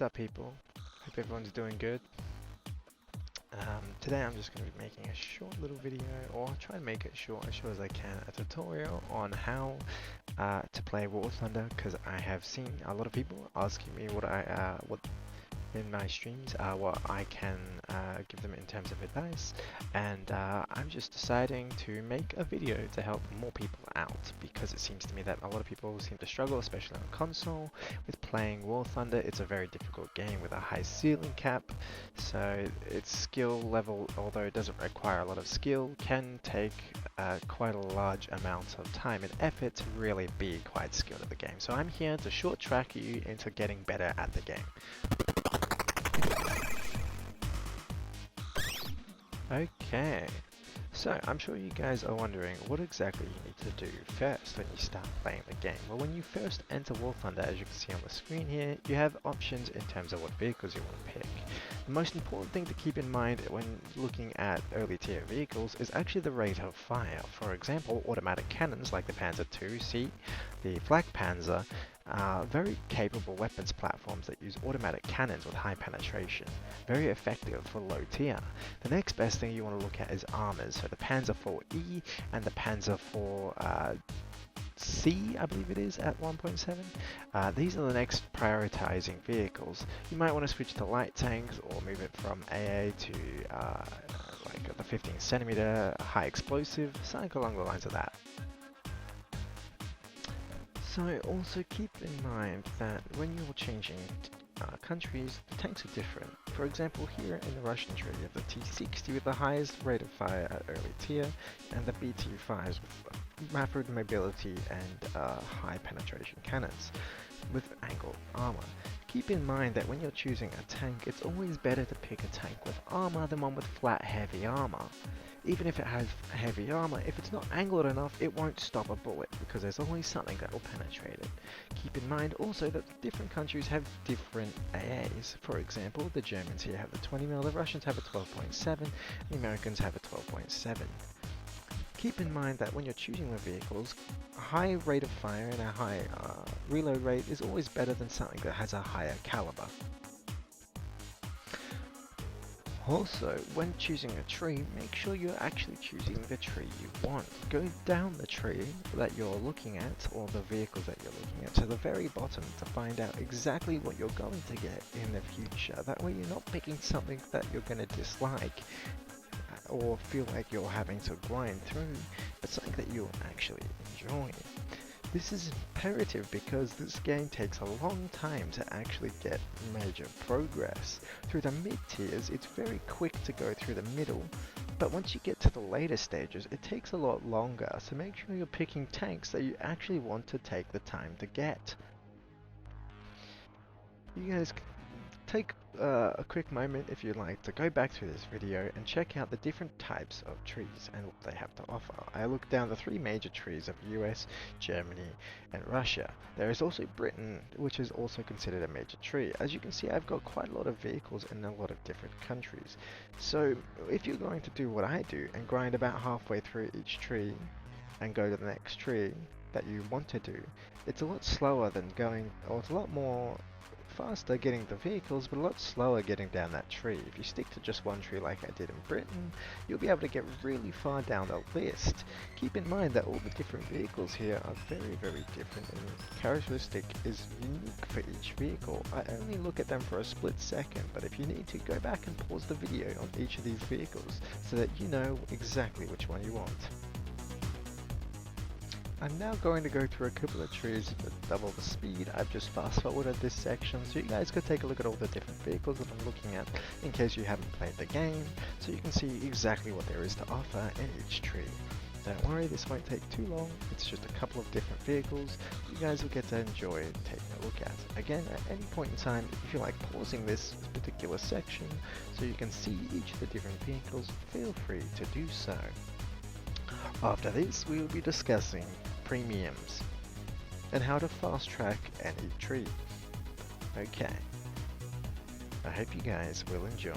What's up, people? Hope everyone's doing good. Today I'm just going to be making a short little video, or I'll try to make it short as short as I can, a tutorial on how to play War Thunder, because I have seen a lot of people asking me what in my streams what I can give them in terms of advice, and I'm just deciding to make a video to help more people out, because it seems to me that a lot of people seem to struggle, especially on console, with playing War Thunder. It's a very difficult game with a high ceiling cap, so its skill level, although it doesn't require a lot of skill, can take quite a large amount of time and effort to really be quite skilled at the game. So I'm here to short track you into getting better at the game. Okay, so I'm sure you guys are wondering what exactly you need to do first when you start playing the game. Well, when you first enter War Thunder, as you can see on the screen here, you have options in terms of what vehicles you want to pick. The most important thing to keep in mind when looking at early tier vehicles is actually the rate of fire. For example, automatic cannons like the Panzer II-C, the Flak Panzer, are very capable weapons platforms that use automatic cannons with high penetration. Very effective for low tier. The next best thing you want to look at is armors, so the Panzer IV-E and the Panzer IV-C, I believe it is, at 1.7. These are the next prioritizing vehicles. You might want to switch to light tanks or move it from AA to like the 15 centimeter high explosive, something along the lines of that. So also keep in mind that when you're changing countries, the tanks are different. For example, here in the Russian trade, you have the T60 with the highest rate of fire at early tier, and the BT5s with rapid mobility and high penetration cannons with angled armor. Keep in mind that when you're choosing a tank, it's always better to pick a tank with armor than one with flat heavy armor. Even if it has heavy armor, if it's not angled enough, it won't stop a bullet, because there's always something that will penetrate it. Keep in mind also that different countries have different AAs. For example, the Germans here have the 20mm, the Russians have a 12.7, the Americans have a 12.7. Keep in mind that when you're choosing the vehicles, a high rate of fire and a high reload rate is always better than something that has a higher caliber. Also, when choosing a tree, make sure you're actually choosing the tree you want. Go down the tree that you're looking at, or the vehicles that you're looking at, to the very bottom to find out exactly what you're going to get in the future. That way you're not picking something that you're going to dislike or feel like you're having to grind through, but something that you'll actually enjoy. This is imperative because this game takes a long time to actually get major progress. Through the mid tiers, it's very quick to go through the middle, but once you get to the later stages, it takes a lot longer, so make sure you're picking tanks that you actually want to take the time to get. You guys take a quick moment, if you'd like, to go back through this video and check out the different types of trees and what they have to offer. I looked down the three major trees of US, Germany and Russia. There is also Britain, which is also considered a major tree. As you can see, I've got quite a lot of vehicles in a lot of different countries. So if you're going to do what I do and grind about halfway through each tree and go to the next tree that you want to do, it's a lot slower than going, or it's a lot more faster getting the vehicles, but a lot slower getting down that tree. If you stick to just one tree like I did in Britain, you'll be able to get really far down the list. Keep in mind that all the different vehicles here are very, very different, and characteristic is unique for each vehicle. I only look at them for a split second, but if you need to, go back and pause the video on each of these vehicles so that you know exactly which one you want. I'm now going to go through a couple of trees with double the speed. I've just fast forwarded this section so you guys could take a look at all the different vehicles that I'm looking at in case you haven't played the game, so you can see exactly what there is to offer in each tree. Don't worry, this won't take too long. It's just a couple of different vehicles you guys will get to enjoy taking a look at. Again, at any point in time, if you like pausing this particular section so you can see each of the different vehicles, feel free to do so. After this, we will be discussing premiums and how to fast track any tree. Okay, I hope you guys will enjoy.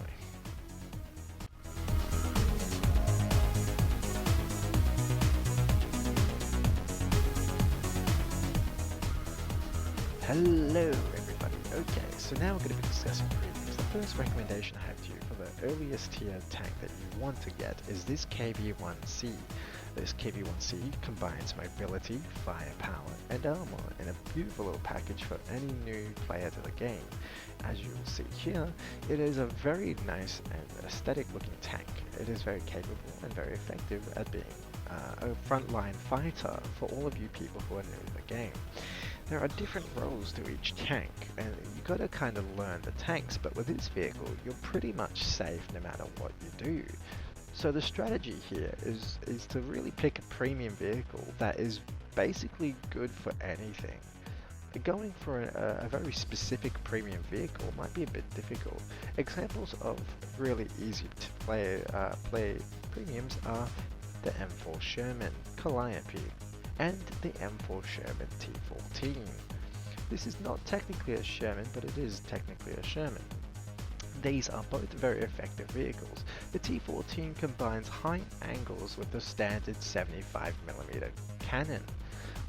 Hello everybody. Okay, so now we're going to be discussing premiums. The first recommendation I have to you for the earliest tier tank that you want to get is this KB1C. This KB1C combines mobility, firepower, and armor in a beautiful little package for any new player to the game. As you will see here, it is a very nice and aesthetic looking tank. It is very capable and very effective at being a frontline fighter for all of you people who are new to the game. There are different roles to each tank, and you gotta kind of learn the tanks, but with this vehicle, you're pretty much safe no matter what you do. So the strategy here is to really pick a premium vehicle that is basically good for anything. Going for a very specific premium vehicle might be a bit difficult. Examples of really easy to play premiums are the M4 Sherman Calliope and the M4 Sherman T14. This is not technically a Sherman, but it is technically a Sherman. These are both very effective vehicles. The T14 combines high angles with the standard 75mm cannon.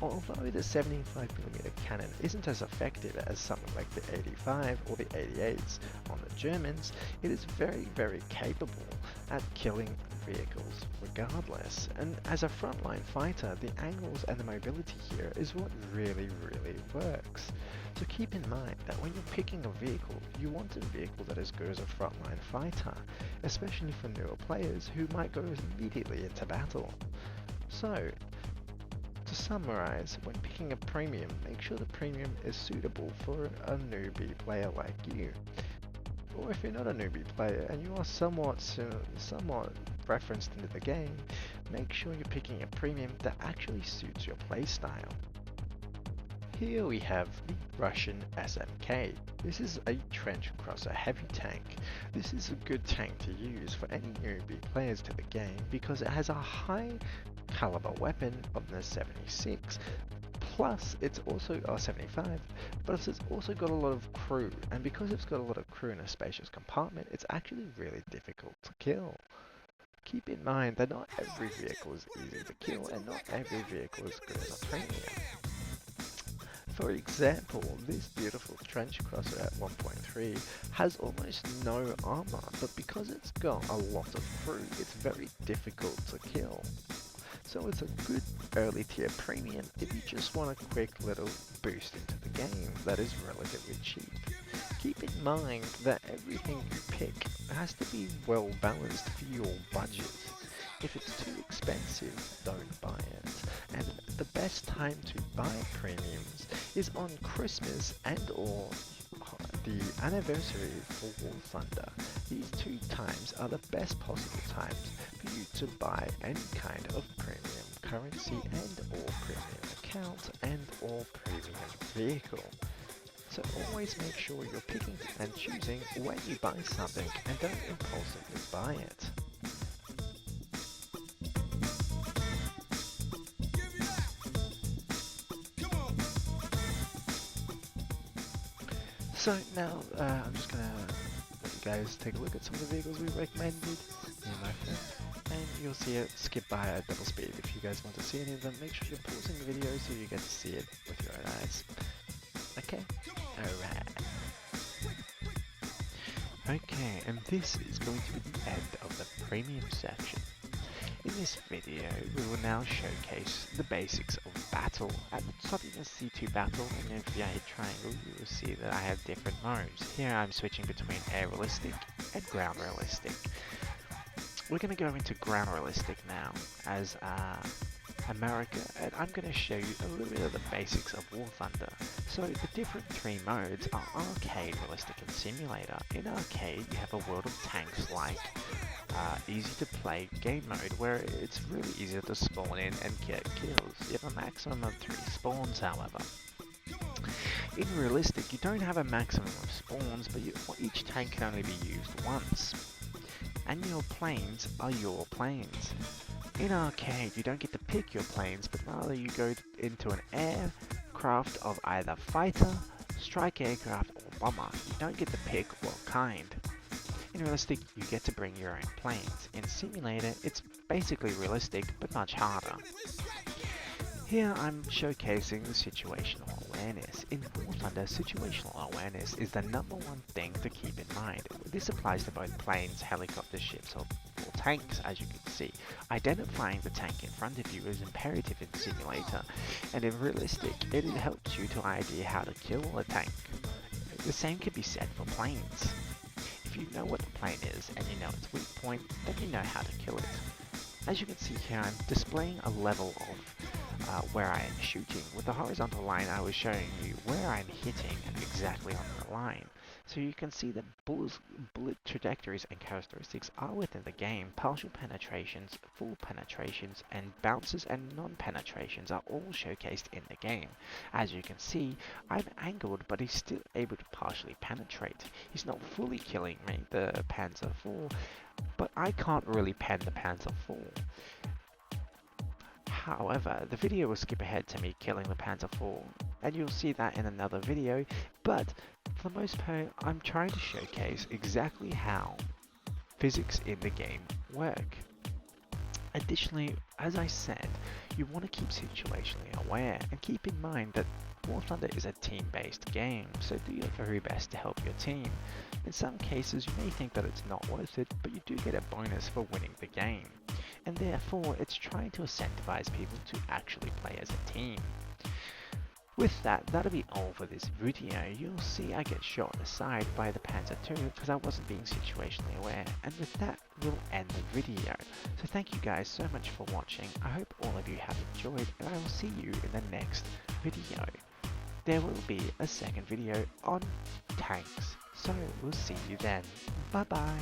Although the 75mm cannon isn't as effective as something like the 85 or the 88s on the Germans, it is very capable at killing vehicles regardless. And as a frontline fighter, the angles and the mobility here is what really works. So keep in mind that when you're picking a vehicle, you want a vehicle that is good as a frontline fighter, especially for newer players who might go immediately into battle. So, to summarize, when picking a premium, make sure the premium is suitable for a newbie player like you. Or if you're not a newbie player and you are somewhat referenced into the game, make sure you're picking a premium that actually suits your playstyle. Here we have the Russian SMK. This is a trench crosser heavy tank. This is a good tank to use for any newbie players to the game because it has a high caliber weapon of the 76, plus it's also 75, but it's also got a lot of crew, and because it's got a lot of crew in a spacious compartment, it's actually really difficult to kill. Keep in mind that not every vehicle is easy to kill, and not every vehicle is good as a premium. For example, this beautiful trench crosser at 1.3 has almost no armor, but because it's got a lot of crew, it's very difficult to kill. So it's a good early tier premium if you just want a quick little boost into the game that is relatively cheap. Keep in mind that everything you pick has to be well balanced for your budget. If it's too expensive, don't buy it. And the best time to buy premiums is on Christmas and or the anniversary for War Thunder. These two times are the best possible times for you to buy any kind of premium currency and or premium account and or premium vehicle. So always make sure you're picking and choosing when you buy something and don't impulsively buy it. So now I'm just going to let you guys take a look at some of the vehicles we recommended, me and my friend, and you'll see it skip by at double speed. If you guys want to see any of them, make sure you're pausing the video so you get to see it with your own eyes. Okay? Alright. Okay, and this is going to be the end of the premium section. In this video, we will now showcase the basics of battle. At the top you can see 2 battle, and if you hit triangle you will see that I have different modes. Here I'm switching between air realistic and ground realistic. We're going to go into ground realistic now as America, and I'm going to show you a little bit of the basics of War Thunder. So the different 3 modes are arcade, realistic and simulator. In arcade you have a world of tanks like easy to play game mode where it's really easy to spawn in and get kills. You have a maximum of 3 spawns however. In realistic you don't have a maximum of spawns, but each tank can only be used once. And your planes are your planes. In arcade you don't get to pick your planes, but rather you go into an aircraft of either fighter, strike aircraft or bomber. You don't get to pick what kind. In realistic, you get to bring your own planes. In simulator, it's basically realistic, but much harder. Here I'm showcasing the situational awareness. In War Thunder, situational awareness is the number one thing to keep in mind. This applies to both planes, helicopters, ships, or tanks, as you can see. Identifying the tank in front of you is imperative in Simulator, and in Realistic, it helps you to idea how to kill a tank. The same can be said for planes. If you know what the plane is, and you know its weak point, then you know how to kill it. As you can see here, I'm displaying a level of where I am shooting. With the horizontal line, I was showing you where I'm hitting exactly on the line. So you can see that bullet trajectories and characteristics are within the game. Partial penetrations, full penetrations, and bounces and non-penetrations are all showcased in the game. As you can see, I'm angled, but he's still able to partially penetrate. He's not fully killing me, the Ps4, but I can't really pen the Ps4. However, the video will skip ahead to me killing the Ps4, and you'll see that in another video, but for the most part, I'm trying to showcase exactly how physics in the game work. Additionally, as I said, you want to keep situationally aware, and keep in mind that War Thunder is a team-based game, so do your very best to help your team. In some cases, you may think that it's not worth it, but you do get a bonus for winning the game. And therefore, it's trying to incentivize people to actually play as a team. With that, that'll be all for this video. You'll see I get shot in the side by the Ps4 because I wasn't being situationally aware. And with that, we'll end the video. So thank you guys so much for watching. I hope all of you have enjoyed, and I will see you in the next video. There will be a second video on tanks. So we'll see you then. Bye bye.